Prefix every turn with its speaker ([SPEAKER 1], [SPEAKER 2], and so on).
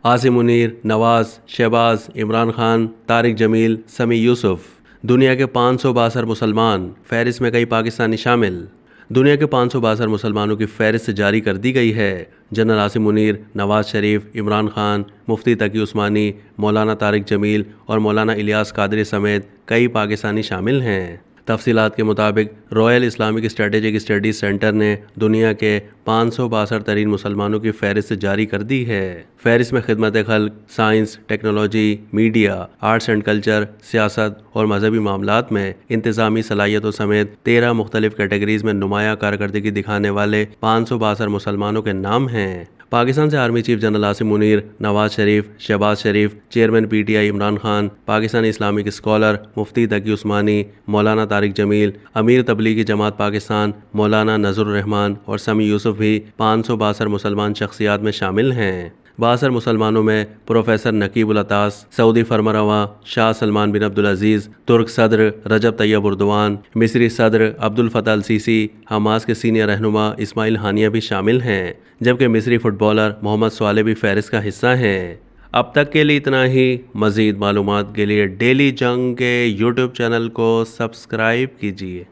[SPEAKER 1] عاصم منیر، نواز، شہباز، عمران خان، طارق جمیل، سمیع یوسف۔ دنیا کے 500 بااثر مسلمان، فہرست میں کئی پاکستانی شامل۔ دنیا کے 500 بااثر مسلمانوں کی فہرست جاری کر دی گئی ہے۔ جنرل عاصم منیر، نواز شریف، عمران خان، مفتی تقی عثمانی، مولانا طارق جمیل اور مولانا الیاس قادری سمیت کئی پاکستانی شامل ہیں۔ تفصیلات کے مطابق Royal Islamic strategic studies centre نے دنیا کے 500 بااثر ترین مسلمانوں کی فہرست جاری کر دی ہے۔ فہرست میں خدمت خلق، science, technology, media, arts and culture, سیاست اور مذہبی معاملات میں انتظامی صلاحیتوں سمیت 13 مختلف کیٹیگریز میں نمایاں کارکردگی دکھانے والے 500 بااثر مسلمانوں کے نام ہیں۔ پاکستان سے army chief general Asim Munir, Nawaz Sharif, Shehbaz Sharif, chairman P T I Imran Khan, Pakistani Islamic scholar Mufti Taqi Usmani, Maulana Tariq جمیل، امیر تبلیغی جماعت پاکستان مولانا نذر الرحمان اور سمیع یوسف بھی 500 بااثر مسلمان شخصیات میں شامل ہیں۔ بااثر مسلمانوں میں پروفیسر نقیب العطاس، سعودی فرمانروا شاہ سلمان بن عبدالعزیز، ترک صدر رجب طیب اردوان، مصری صدر عبد الفتاح السیسی، حماس کے سینئر رہنما اسماعیل ہانیہ بھی شامل ہیں، جبکہ مصری فٹ بالر محمد صالح بھی فہرست کا حصہ ہیں۔ اب تک کے لیے اتنا ہی۔ مزید معلومات کے لیے ڈیلی جنگ کے یوٹیوب چینل کو سبسکرائب کیجیے۔